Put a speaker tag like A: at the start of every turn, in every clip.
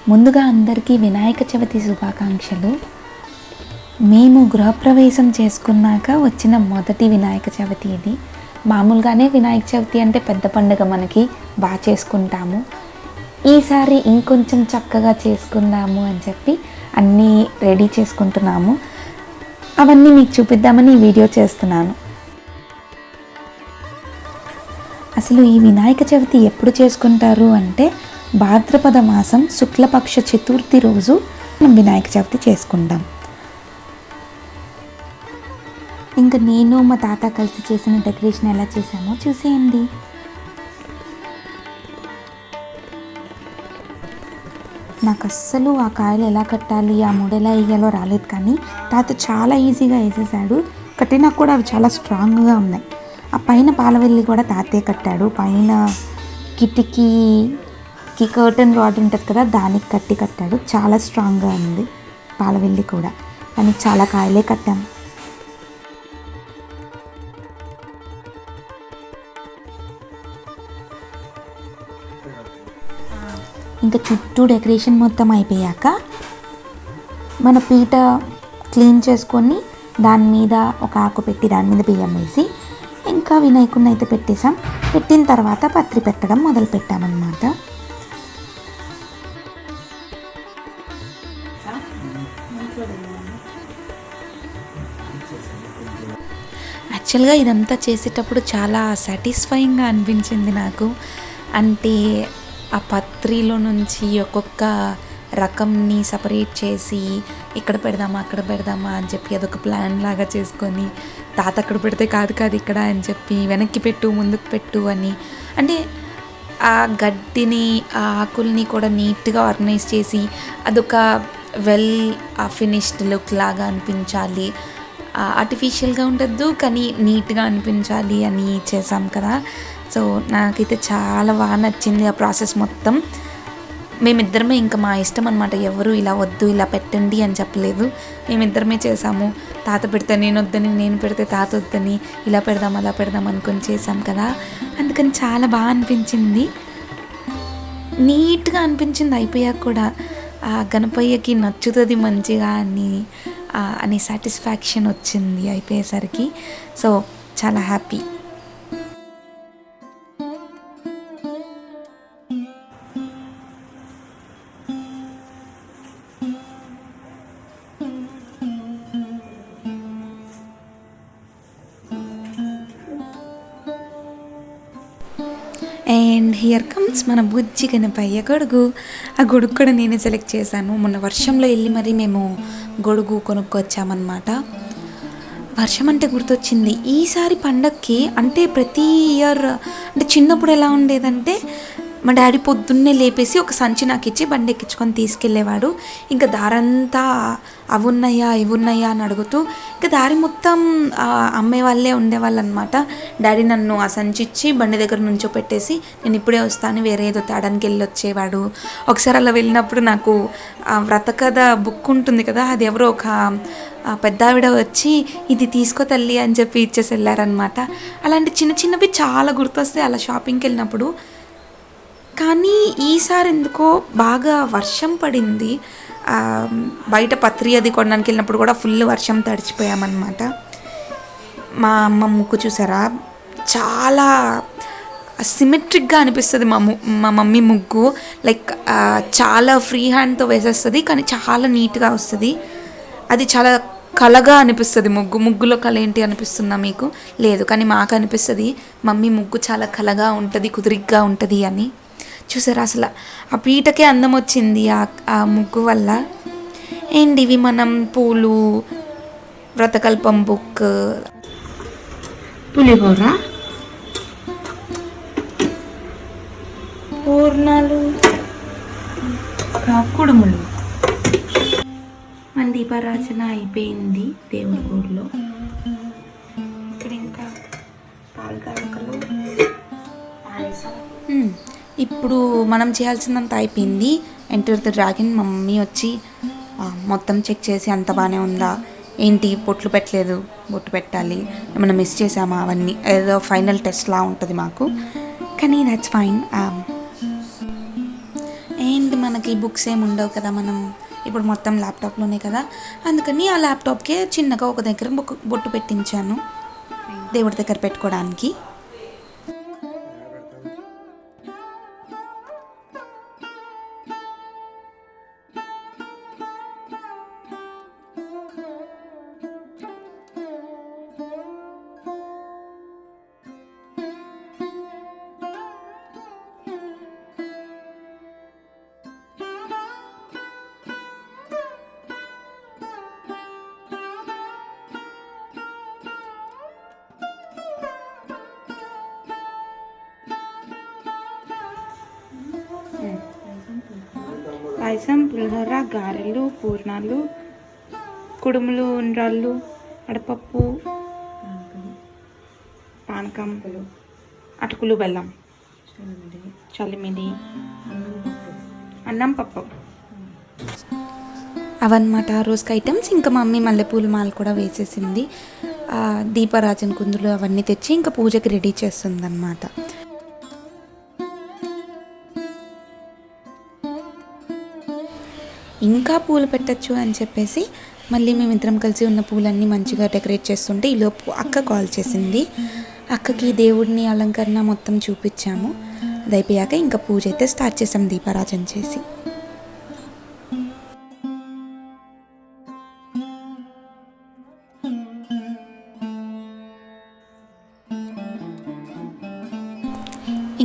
A: ముందుగా అందరికీ వినాయక చవితి శుభాకాంక్షలు. మేము గృహప్రవేశం చేసుకున్నాక వచ్చిన మొదటి వినాయక చవితి ఇది. మామూలుగానే వినాయక చవితి అంటే పెద్ద పండుగ, మనకి బాగా చేసుకుంటాము. ఈసారి ఇంకొంచెం చక్కగా చేసుకుందాము అని చెప్పి అన్నీ రెడీ చేసుకుంటున్నాము. అవన్నీ మీకు చూపిద్దామని ఈ వీడియో చేస్తున్నాను. అసలు ఈ వినాయక చవితి ఎప్పుడు చేసుకుంటారు అంటే భాద్రపద మాసం శుక్లపక్ష చతుర్థి రోజు మనం వినాయక చవితి చేసుకుంటాం. ఇంకా నేను మా తాత కలిసి చేసిన డెకరేషన్ ఎలా చేసామో చూసేయండి. నాకు అస్సలు ఆ కాయలు ఎలా కట్టాలి, ఆ ముడ ఎలా వేయాలో రాలేదు, కానీ తాత చాలా ఈజీగా వేసేసాడు. కట్టినా కూడా అవి చాలా స్ట్రాంగ్గా ఉన్నాయి. ఆ పైన పాలవెల్లి కూడా తాతే కట్టాడు. పైన కిటికీకి కర్టన్ రాడ్ ఉంటుంది కదా, దానికి కట్టాడు. చాలా స్ట్రాంగ్గా ఉంది పాలవెల్లి కూడా, కానీ చాలా కాయలే కట్టాం. ఇంకా చుట్టూ డెకరేషన్ మొత్తం అయిపోయాక మన పీట క్లీన్ చేసుకొని దాని మీద ఒక ఆకు పెట్టి దాని మీద బియ్యం వేసి ఇంకా వినాయకుడిని అయితే పెట్టేసాం. పెట్టిన తర్వాత పత్రి పెట్టడం మొదలు పెట్టామన్నమాట. యాక్చువల్గా ఇదంతా చేసేటప్పుడు చాలా సాటిస్ఫైయింగ్గా అనిపించింది నాకు. అంటే ఆ పత్రిలో నుంచి ఒక్కొక్క రకంని సపరేట్ చేసి ఇక్కడ పెడదామా అక్కడ పెడదామా అని చెప్పి అదొక ప్లాన్ లాగా చేసుకొని, తాత అక్కడ పెడితే కాదు ఇక్కడ అని చెప్పి వెనక్కి పెట్టు ముందుకు పెట్టు అని, అంటే ఆ గడ్డిని ఆ ఆకుల్ని కూడా నీట్గా ఆర్గనైజ్ చేసి అదొక వెల్ ఫినిష్డ్ లుక్ లాగా అనిపించాలి, ఆర్టిఫిషియల్గా ఉండద్దు కానీ నీట్గా అనిపించాలి అని చేసాం కదా. సో నాకైతే చాలా బాగా నచ్చింది ఆ ప్రాసెస్ మొత్తం. మేమిద్దరమే, ఇంకా మా ఇష్టం అనమాట, ఎవరు ఇలా వద్దు ఇలా పెట్టండి అని చెప్పలేదు. మేమిద్దరమే చేసాము. తాత పెడితే నేను వద్దని, నేను పెడితే తాత వద్దని, ఇలా పెడదాం అలా పెడదాం అనుకొని చేసాం కదా. అందుకని చాలా బాగా అనిపించింది, నీట్గా అనిపించింది. అయిపోయాక కూడా ఆ గణపయ్యకి నచ్చుతుంది మంచిగా అని సాటిస్ఫాక్షన్ వచ్చింది అయిపోయేసరికి. సో చాలా హ్యాపీ. అండ్ హియర్ కమ్స్ మన బుజ్జి గణపయ్య గొడుగు. ఆ గొడుగు కూడా నేనే సెలెక్ట్ చేశాను. మొన్న వర్షంలో వెళ్ళి మరీ మేము గొడుగు కొనుక్కొచ్చామన్నమాట. వర్షం అంటే గుర్తొచ్చింది, ఈసారి పండక్కి అంటే ప్రతి ఇయర్ అంటే చిన్నప్పుడు ఎలా ఉండేదంటే మా డాడీ పొద్దున్నే లేపేసి ఒక సంచి నాకు ఇచ్చి బండి ఎక్కించుకొని తీసుకెళ్ళేవాడు. ఇంకా దారంతా అవి ఉన్నాయా ఇవి ఉన్నాయా అని అడుగుతూ, ఇంకా దారి మొత్తం అమ్మే వాళ్ళే ఉండేవాళ్ళు అనమాట. డాడీ నన్ను ఆ సంచి ఇచ్చి బండి దగ్గర నుంచో పెట్టేసి నేను ఇప్పుడే వస్తాను వేరే ఏదో తేడానికి వెళ్ళి వచ్చేవాడు. ఒకసారి అలా వెళ్ళినప్పుడు నాకు వ్రతకథ బుక్ ఉంటుంది కదా, అది ఎవరో ఒక పెద్ద ఆవిడ వచ్చి ఇది తీసుకో తల్లి అని చెప్పి ఇచ్చేసి వెళ్ళారనమాట. అలాంటి చిన్న చిన్నవి చాలా గుర్తొస్తాయి అలా షాపింగ్కి వెళ్ళినప్పుడు. కానీ ఈసారి ఎందుకో బాగా వర్షం పడింది. బయట పత్రి అది కొనడానికి వెళ్ళినప్పుడు కూడా ఫుల్ వర్షం తడిచిపోయామన్నమాట. మా అమ్మ ముగ్గు చూసారా, చాలా సిమెట్రిక్గా అనిపిస్తుంది మా మమ్మీ ముగ్గు. లైక్ చాలా ఫ్రీ హ్యాండ్తో వేసేస్తుంది కానీ చాలా నీట్గా వస్తుంది. అది చాలా కళగా అనిపిస్తుంది. ముగ్గులో కళ ఏంటి అనిపిస్తుందా మీకు? లేదు, కానీ మాకు అనిపిస్తుంది మమ్మీ ముగ్గు చాలా కళగా ఉంటుంది, కుదిరిగ్గా ఉంటుంది అని. చూసారా, అసలు ఆ పీటకే అందం వచ్చింది ఆ ముగ్గు వల్ల. అండ్ ఇవి మనం పూలు, వ్రతకల్పం బుక్, పులిహోర, పూర్ణాలు, కుడుములు. మన దీపారాధన అయిపోయింది దేవుడి గుడిలో. ఇక్కడ ఇంకా పాలకారకలు, పాయసం. ఇప్పుడు మనం చేయాల్సిందంతా అయిపోయింది. Enter the dragon. మా మమ్మీ వచ్చి మొత్తం చెక్ చేసి అంత బాగానే ఉందా, ఏంటి బొట్లు పెట్టలేదు, బొట్టు పెట్టాలి, ఏమైనా మిస్ చేసామా, అవన్నీ ఏదో ఫైనల్ టెస్ట్లా ఉంటుంది మాకు, కానీ దట్స్ ఫైన్. అండ్ మనకి మనకి బుక్స్ ఏమి ఉండవు కదా, మనం ఇప్పుడు మొత్తం ల్యాప్టాప్లోనే కదా, అందుకని ఆ ల్యాప్టాప్కే చిన్నగా ఒక దగ్గర బొట్టు పెట్టించాను దేవుడి దగ్గర పెట్టుకోవడానికి. పాయసం, పులిహోర, గారెలు, పూర్ణాలు, కుడుములు, ఉండ్రాళ్ళు, అడపప్పు, పానకం, అటుకులు, బెల్లం, చలిమిడి, అన్నం, పప్పు అవన్నమాట ఆ రోజుకి ఐటమ్స్. ఇంకా మమ్మీ మల్లెపూల మాల కూడా వేసేసింది, దీపారాజన కుందులు అవన్నీ తెచ్చి ఇంకా పూజకి రెడీ చేస్తుంది అన్నమాట. ఇంకా పూలు పెట్టచ్చు అని చెప్పేసి మళ్ళీ మేమిద్దరం కలిసి ఉన్న పూలన్నీ మంచిగా డెకరేట్ చేస్తుంటే ఈలోపు అక్క కాల్ చేసింది. అక్కకి దేవుడిని అలంకరణ మొత్తం చూపించాము. అది అయిపోయాక ఇంకా పూజ అయితే స్టార్ట్ చేసాం దీపారాజన చేసి.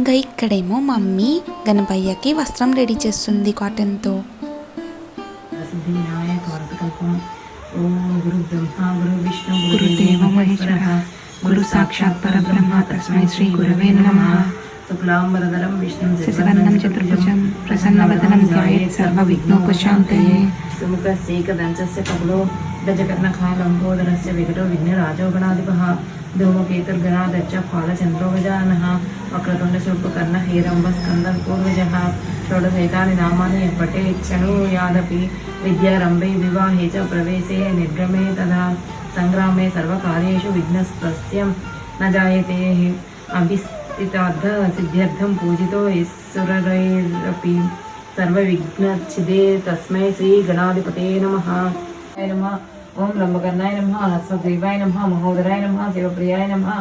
A: ఇంకా ఇక్కడేమో మమ్మీ గణపయ్యకి వస్త్రం రెడీ చేస్తుంది కాటన్తో.
B: గురు బ్రహ్మ గురు విష్ణు గురుదేవ మహేశ్వరః గురు సాక్షాత్ పరబ్రహ్మ తస్మై శ్రీ గురవే నమః. శుక్లాంబరధరం విష్ణుం శశివర్ణం చతుర్భుజం ప్రసన్నవదనం ధ్యాయేత్ సర్వవిఘ్నోపశాంతయే. సుముఖస్యేకదంతస్య కపులో గజకర్ణఖా లంబోదరస్య వికటో విఘ్నరాజో గణాధిపః. ధూమకేతుర్గణాధ్యక్ష ఫాలచంద్రో గజాననః వక్రతుండశూర్పకర్ణ హేరంబస్కందః పూర్వజः. షోడశైతాని నామాని పఠేచ్చణుయాదపి విద్యారంభే వివాహే చ ప్రవేశే నిర్గమే తదా సంగ్రామే సర్వకార్యేషు విఘ్నస్తస్య న జాయతే. అభిస్థితార్థ సిద్ధ్యర్థం పూజితో ఈశ్వరైరపి సర్వవిఘ్నచ్ఛిదే. తస్మై శ్రీ గణాధిపతే నమః. ఓం లంబకర్ణాయ నమః, హస్వగ్రీవాయ నమః, మహోదరాయ నమః, శివప్రియాయ నమః,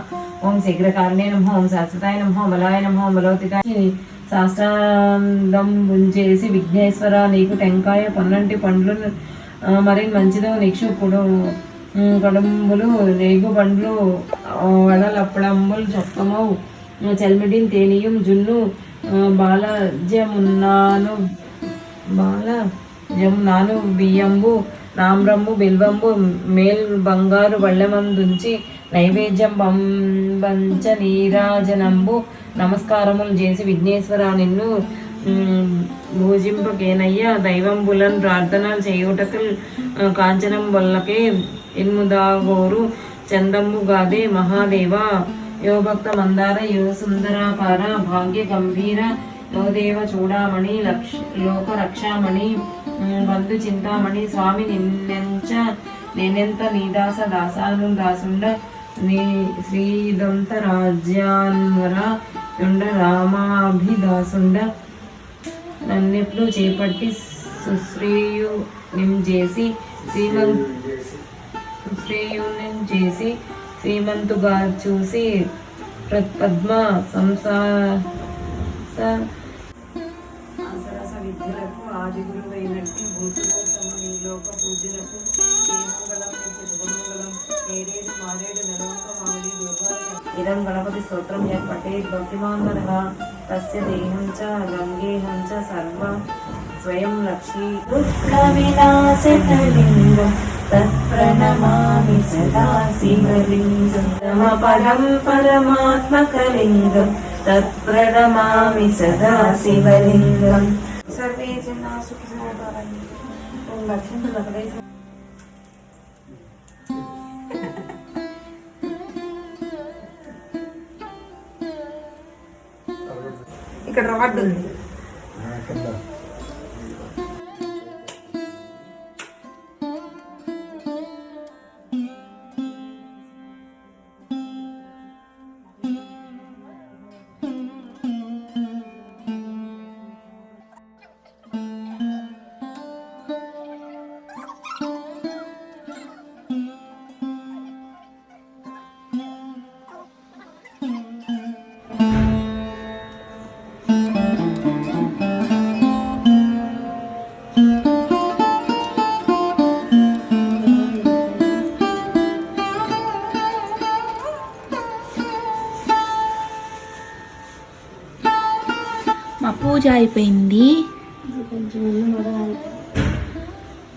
B: ఓం శీఘ్రకారణే నమః, ఓం శాశ్వతాయ నమః, బలాయ నమః, బలోతికాయ. సాష్టాంగం చేసి విఘ్నేశ్వర నీకు టెంకాయ పన్నంటి పండ్లు మరి మంచిదో నిక్షు కడుంబులు రేగు పండ్లు వడలప్పడంబులు చొక్కమవు చల్మిడిన్ తేనియం జున్ను బాలజమునాను బియ్యంబు నామ్రంబు బిల్వంబు మేల్ బంగారు బళ్ళెమందుంచి నైవేద్యం పంచ నీరాజనంబు నమస్కారములు చేసి విఘ్నేశ్వర నిన్ను భోజింపకేనయ్య దైవంబులను ప్రార్థనలు చేయుటకు కాంచనం వల్లకే ఇన్ముదాగోరు చందంబు గాదే మహాదేవ. యో భక్త మందార యో సుందరాకార భాగ్య గంభీర యో దేవ చూడామణి లోక రక్షామణి బంధు చింతామణి స్వామి నేనెంత నీదాస దాసాను దాసుండ నీ శ్రీదంత రాజ్యాన్వర యుండ రామాభిదాసుండ నన్నెప్పుడు చేపట్టి సుశ్రేయునించేసి శ్రీమంతుగా చూసి పద్మ సంసారస విద్యలకు ఆది గురువైనట్టి భూసులోత్తమ నీలోక పూజలకు శ్రీమంగళం శుభమంగళం నేరేడు మారేడు నెలవంక మామిడి ఇదం గణపతి స్తోత్రం పఠే భక్తిమాన్మనః తస్య దేహం చ గంగేహం చ సర్వ స్వయం లక్ష్మీ వినాశకలింగం తత్ప్రణమామి సదా శివలింగం పరం పరమాత్మకలింగం తత్ప్రణమామి సదా శివలింగం. సర్వే జనా సుఖినో భవంతు. ఓం లక్ష్మీ లక్ష్మీ.
A: ఇక్కడ రాడ్ ఉంది. మా పూజ అయిపోయింది.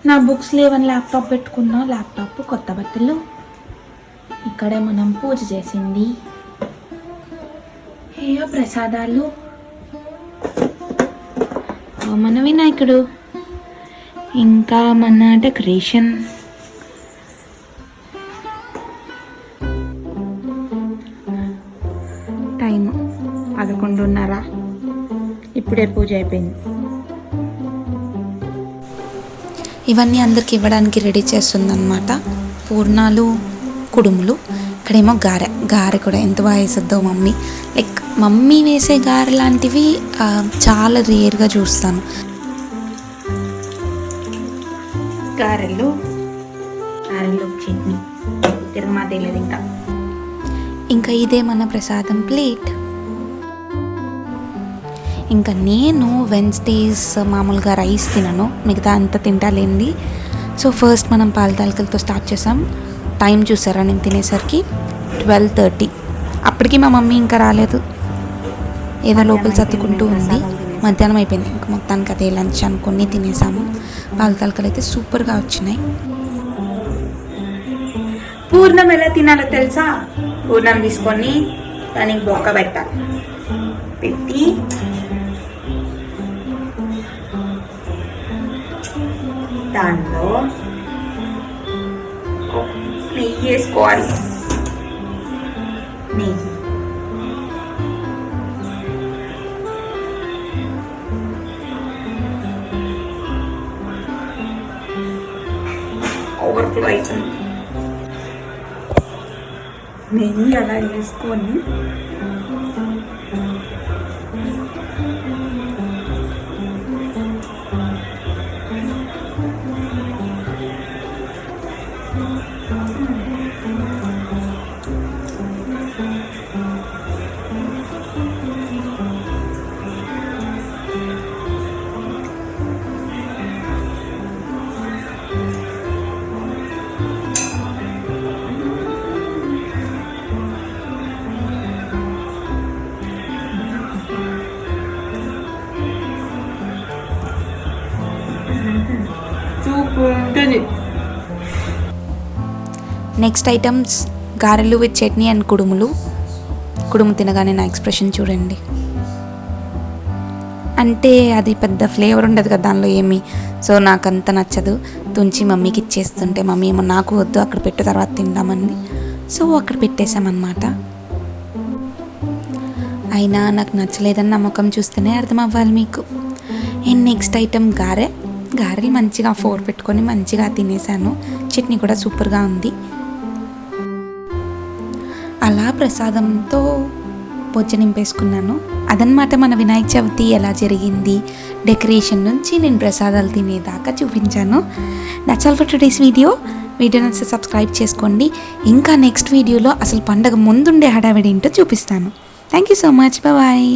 A: నా బుక్స్ లేవని ల్యాప్టాప్ పెట్టుకున్నా. ల్యాప్టాప్, కొత్త బట్టలు. ఇక్కడే మనం పూజ చేసింది. ఏయో ప్రసాదాలు. మన వినాయకుడు, ఇంకా మన డెకరేషన్. టైం 11:30. ఇప్పుడే పూజ అయిపోయింది. ఇవన్నీ అందరికి ఇవ్వడానికి రెడీ చేస్తుందన్నమాట. పూర్ణాలు, కుడుములు. ఇక్కడేమో గారె కూడా ఎంత బాగా వేస్తుందో మమ్మీ. లైక్ మమ్మీ వేసే గారె లాంటివి చాలా రేర్గా చూస్తాను. గారెలు చట్నీ తిరగమా తెలియదు. ఇంకా ఇదే మన ప్రసాదం ప్లేట్. ఇంకా నేను వెన్స్డేస్ మామూలుగా రైస్ తినను, మిగతా అంతా తింటాలేండి. సో ఫస్ట్ మనం పాల తాలికలతో స్టార్ట్ చేసాం. టైం చూసారా నేను తినేసరికి 12:30. అప్పటికి మా మమ్మీ ఇంకా రాలేదు, ఏదో లోపల చదువుకుంటూ ఉంది. మధ్యాహ్నం అయిపోయింది. ఇంకా మొత్తానికి అదే లంచ్ అనుకుని తినేసాము. పాల తాలికలు అయితే సూపర్గా వచ్చినాయి. పూర్ణం ఎలా తినాలో తెలుసా? పూర్ణం తీసుకొని దానికి బొక్క పెట్టాలి. పెట్టి దాంట్లో నెయ్యి వేసుకోవాలి. నెయ్యి ఓవర్ఫ్లో అవుతుంది. నెయ్యి అలా వేసుకొని ఉంటుంది. నెక్స్ట్ ఐటమ్స్ గారెలు విత్ చట్నీ అండ్ కుడుములు. కుడుము తినగానే నా ఎక్స్ప్రెషన్ చూడండి. అంటే అది పెద్ద ఫ్లేవర్ ఉండదు కదా దానిలో ఏమి. సో నాకు అంత నచ్చదు. తుంచి మమ్మీకి ఇచ్చేస్తుంటే మమ్మీ ఏమో నాకు వద్దు, అక్కడ పెట్టు తర్వాత తిందామంది. సో అక్కడ పెట్టేశామన్నమాట. అయినా నాకు నచ్చలేదని నా ముఖం చూస్తేనే అర్థం అవ్వాలి మీకు. అండ్ నెక్స్ట్ ఐటమ్ గారెలు మంచిగా 4 పెట్టుకొని మంచిగా తినేసాను. చట్నీ కూడా సూపర్గా ఉంది. అలా ప్రసాదంతో బొజ్జ నింపేసుకున్నాను. అదనమాట మన వినాయక చవితి ఎలా జరిగింది. డెకరేషన్ నుంచి నేను ప్రసాదాలు తినేదాకా చూపించాను. That's all for today's video. నచ్చితే సబ్స్క్రైబ్ చేసుకోండి. ఇంకా నెక్స్ట్ వీడియోలో అసలు పండగ ముందుండే హడావిడి ఏంటో చూపిస్తాను. Thank you so much. Bye.